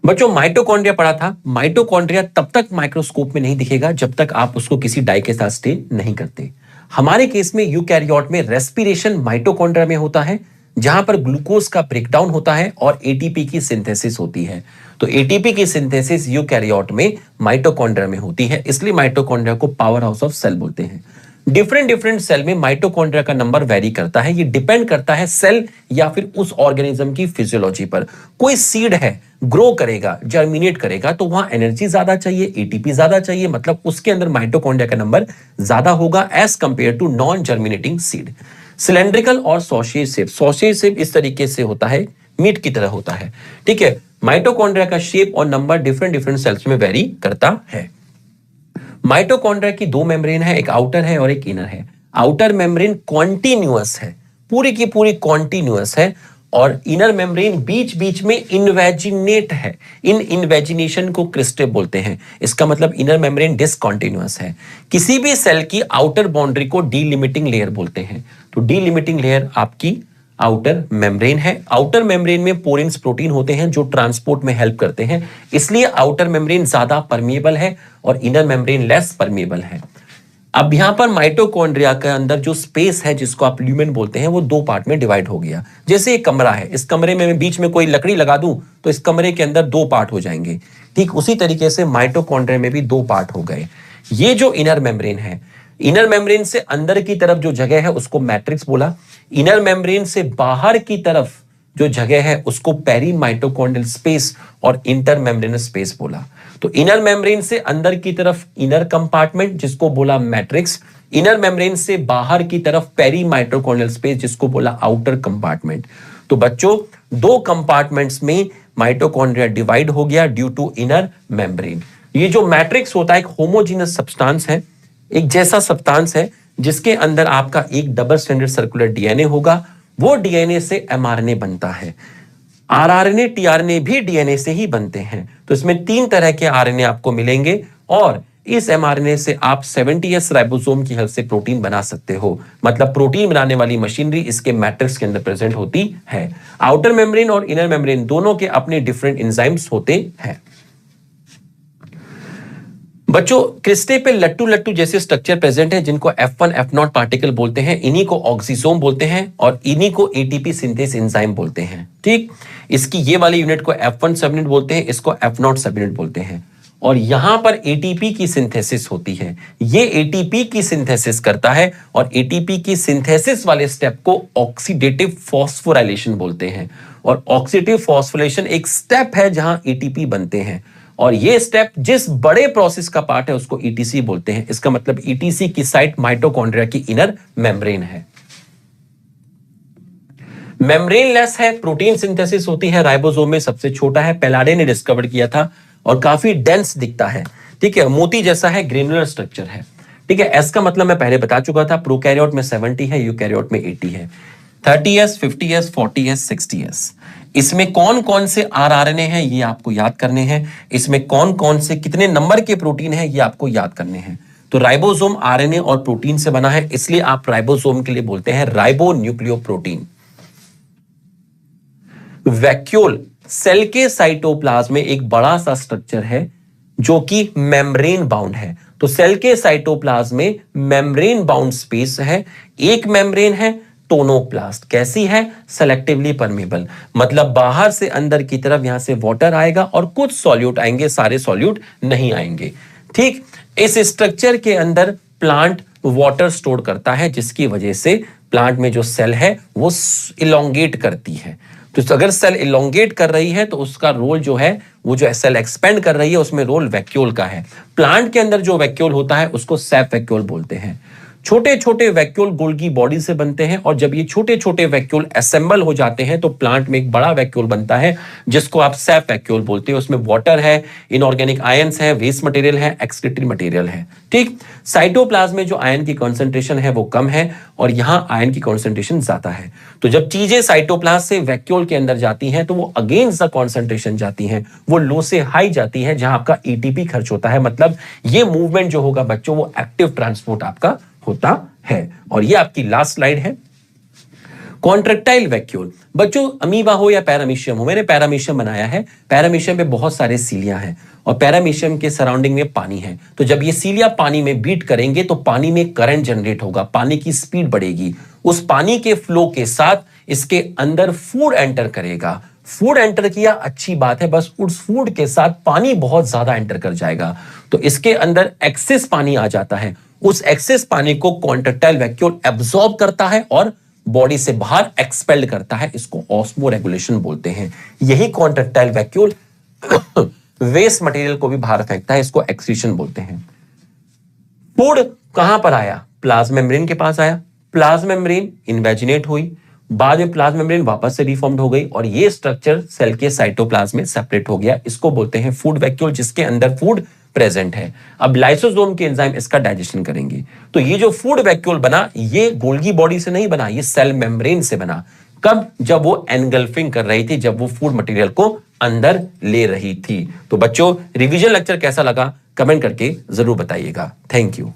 बच्चों माइटोकॉन्ड्रिया पढ़ा था। माइटोकॉन्ड्रिया तब तक माइक्रोस्कोप में नहीं दिखेगा जब तक आप उसको किसी डाई के साथ स्टे नहीं करते। हमारे केस में यूकैरियोट में रेस्पिरेशन माइटोकॉन्ड्रिया में होता है, जहां पर ग्लूकोज का ब्रेकडाउन होता है और एटीपी की सिंथेसिस होती है। तो एटीपी की सिंथेसिस यूकैरियोट में माइटोकॉन्ड्रिया में होती है, इसलिए माइटोकॉन्ड्रिया को पावर हाउस ऑफ सेल बोलते हैं। डिफरेंट डिफरेंट सेल में माइटोकॉन्ड्रिया का नंबर वेरी करता है। ये डिपेंड करता है सेल या फिर उस ऑर्गेनिज्म की फिजियोलॉजी पर। कोई सीड है, ग्रो करेगा, जर्मिनेट करेगा, तो वहां एनर्जी ज्यादा चाहिए, एटीपी ज्यादा चाहिए, मतलब उसके अंदर माइटोकॉन्ड्रिया का नंबर ज्यादा होगा as compare to non germinating seed. Cylindrical और सॉसेज शेप, सॉसेज शेप इस तरीके से होता है, मीट की तरह होता है। ठीक है, माइटोकॉन्ड्रिया का शेप और नंबर डिफरेंट डिफरेंट सेल्स में वेरी करता है। माइटोकॉन्ड्रिया की दो मेम्ब्रेन है, एक आउटर है और एक इनर है। आउटर मेम्ब्रेन कॉन्टिन्यूअस है, पूरी की पूरी कॉन्टिन्यूअस है, और इनर मेम्ब्रेन बीच बीच में इन्वेजिनेट है। इन इन्वेजिनेशन को क्रिस्टे बोलते हैं। इसका मतलब इनर मेम्ब्रेन डिसकॉन्टिन्यूअस है। किसी भी सेल की आउटर बाउंड्री को डीलिमिटिंग लेयर बोलते हैं। तो डीलिमिटिंग लेयर आपकी आउटर मेम्ब्रेन है। आउटर मेम्ब्रेन में पोरिन्स प्रोटीन होते हैं जो ट्रांसपोर्ट में हेल्प करते हैं, इसलिए आउटर मेम्ब्रेन ज्यादा परमिएबल है और इनर मेम्ब्रेन लेस परमिएबल है। अब यहां पर माइटोकॉन्ड्रिया के अंदर जो स्पेस है, जिसको आप ल्यूमेन बोलते हैं, वो दो पार्ट में डिवाइड हो गया। जैसे एक कमरा है, इस कमरे में मैं बीच में कोई लकड़ी लगा दूं तो इस कमरे के अंदर दो पार्ट हो जाएंगे। ठीक उसी तरीके से माइटोकॉन्ड्रिया में भी दो पार्ट हो गए। ये जो इनर मेम्ब्रेन है, इनर मेम्ब्रेन से अंदर की तरफ जो जगह है उसको मैट्रिक्स बोला। इनर मेम्ब्रेन से बाहर की तरफ जो जगह है उसको पेरी माइटोकॉन्ड्रियल स्पेस और इंटर मेम्ब्रेनस स्पेस बोला। तो इनर मेम्ब्रेन से अंदर की तरफ इनर कंपार्टमेंट, जिसको बोला मैट्रिक्स। इनर मेम्ब्रेन से बाहर की तरफ पेरी माइटोकॉन्ड्रियल स्पेस, जिसको बोला आउटर कंपार्टमेंट। तो बच्चों दो कंपार्टमेंट्स में माइटोकॉन्ड्रिया डिवाइड हो गया ड्यू टू इनर मेम्ब्रेन। ये जो मैट्रिक्स होता है एक होमोजीनस सब्सटेंस है, एक जैसा सब्सटेंस है जिसके अंदर आपका एक डबल स्ट्रैंडेड सर्कुलर डीएनए होगा। वो डीएनए से एमआरएनए बनता है। आरआरएनए, टीआरएनए भी डीएनए से ही बनते हैं। तो इसमें तीन तरह के आरएनए आपको मिलेंगे और इस एमआरएनए से आप 70S राइबोसोम की हेल्प से प्रोटीन बना सकते हो। मतलब प्रोटीन बनाने वाली मशीनरी इसके मैट्रिक्स के अंदर प्रेजेंट होती है। आउटर मेम्ब्रेन और इनर मेम्ब्रेन दोनों के अपने डिफरेंट एंजाइम्स होते हैं। बच्चों क्रिस्टे पे लट्टू लट्टू जैसे स्ट्रक्चर प्रेजेंट है, जिनको F1 F0 पार्टिकल बोलते हैं। इन्हीं को ऑक्सीसोम बोलते हैं और इन्हीं को एटीपी सिंथेस एंजाइम बोलते हैं। ठीक, इसकी ये वाली यूनिट को F1 सब यूनिट बोलते हैं, इसको F0 सब यूनिट बोलते हैं। और यहां पर एटीपी की सिंथेसिस होती है। ये एटीपी की सिंथेसिस करता है और एटीपी की सिंथेसिस वाले स्टेप को ऑक्सीडेटिव फॉस्फोराइलेशन बोलते हैं। और ऑक्सीडेटिव फॉस्फोराइलेशन एक स्टेप है जहां एटीपी बनते हैं, और ये स्टेप जिस बड़े प्रोसेस का पार्ट है उसको ईटीसी बोलते हैं। इसका मतलब ईटीसी की साइट माइटोकॉन्ड्रिया की इनर मेम्ब्रेन है। मेम्ब्रेन लेस है, प्रोटीन सिंथेसिस होती है, राइबोसोम में सबसे छोटा है, पेलाडे ने डिस्कवर किया था और काफी डेंस दिखता है। ठीक है, मोती जैसा है, ग्रेनुलर स्ट्रक्चर है। ठीक है, एस का मतलब मैं पहले बता चुका था, प्रोकैरियोट में 70 है, यूकैरियोट में 80 है। 30S, 50S, 40S, 60S। इसमें कौन कौन से आरआरएनए हैं ये आपको याद करने हैं। इसमें कौन कौन से कितने नंबर के प्रोटीन हैं ये आपको याद करने हैं। तो राइबोसोम आरएनए और प्रोटीन से बना है, इसलिए आप राइबोसोम के लिए बोलते हैं राइबो न्यूक्लियोप्रोटीन। वैक्यूल सेल के साइटोप्लाज्म में एक बड़ा सा स्ट्रक्चर है जो कि मेम्ब्रेन बाउंड है। तो सेल के साइटोप्लाज्म में मेम्ब्रेन बाउंड स्पेस है। एक मेम्ब्रेन है टोनोप्लास्ट, कैसी है, सेलेक्टिवली परमेबल, मतलब बाहर से अंदर की तरफ यहां से वाटर आएगा और कुछ सॉल्यूट आएंगे, सारे सॉल्यूट नहीं आएंगे। ठीक, इस स्ट्रक्चर के अंदर प्लांट वाटर स्टोर करता है, जिसकी वजह से प्लांट में जो सेल है वो इलोंगेट करती है। तो अगर सेल इलोंगेट कर रही है तो उसका रोल जो है, वो जो सेल एक्सपेंड कर रही है उसमें रोल वैक्यूल का है। प्लांट के अंदर जो वैक्यूल होता है उसको सैप वैक्यूल बोलते हैं। छोटे छोटे वैक्यूल गोल्गी बॉडी से बनते हैं और जब ये छोटे छोटे वैक्यूल असेंबल हो जाते हैं तो प्लांट में एक बड़ा वैक्यूल बनता है जिसको आप सैप वैक्यूल बोलते हैं। उसमें वाटर है, इनऑर्गेनिक आयंस है, वेस्ट मटेरियल है, एक्सक्रीटरी मटेरियल है। ठीक, साइटोप्लाज्म में जो आयन की कॉन्सेंट्रेशन है वो कम है और यहां आयन की कॉन्सेंट्रेशन ज्यादा है। तो जब चीजें साइटोप्लाज्म से वैक्यूल के अंदर जाती हैं तो वो अगेंस्ट द कॉन्सेंट्रेशन जाती हैं, वो लो से हाई जाती है जहां आपका एटीपी खर्च होता है। मतलब ये मूवमेंट जो होगा बच्चों वो एक्टिव ट्रांसपोर्ट आपका होता है। और ये आपकी लास्ट स्लाइड है। कॉन्ट्रेक्टाइल वैक्यूल, बच्चों अमीबा हो या पैरामीशियम हो, मैंने पैरामीशियम बनाया है। पैरामीशियम में बहुत सारे सीलिया हैं और पैरामीशियम के सराउंडिंग में पानी है। तो जब ये सीलिया पानी में बीट करेंगे तो पानी में करंट जनरेट होगा, पानी की स्पीड बढ़ेगी। उस पानी के फ्लो के साथ इसके अंदर फूड एंटर करेगा। फूड एंटर किया, अच्छी बात है, बस उस फूड के साथ पानी बहुत ज्यादा एंटर कर जाएगा तो इसके अंदर एक्सेस पानी आ जाता है। उस एक्सेस पानी को कॉन्ट्रेक्टाइल वैक्यूल एब्सॉर्ब करता है और बॉडी से बाहर एक्सपेल्ड करता है। इसको ऑस्मो रेगुलेशन बोलते हैं। यही कॉन्ट्रेक्टाइल वैक्यूल वेस्ट मटेरियल को भी बाहर फेंकता है, इसको एक्सक्रीशन बोलते हैं। फूड कहां पर आया? प्लाज्मा मेम्ब्रेन के पास आया। प्लाज्मा मेम्ब्रेन इन्वेजिनेट हुई, बाद में प्लाज्मा मेम्ब्रेन वापस से रिफॉर्म्ड हो गई और ये स्ट्रक्चर सेल के साइटोप्लाज्म में सेपरेट हो गया। इसको बोलते हैं फूड वैक्यूल, जिसके अंदर फूड प्रेजेंट है। अब लाइसोसोम के एंजाइम इसका डाइजेशन करेंगे। तो ये जो फूड वैक्यूल बना, ये गोल्गी बॉडी से नहीं बना, ये सेल मेम्ब्रेन से बना। कब? जब वो एनगल्फिंग कर रही थी, जब वो फूड मटेरियल को अंदर ले रही थी। तो बच्चों, रिवीजन लेक्चर कैसा लगा कमेंट करके जरूर बताइएगा। Thank you.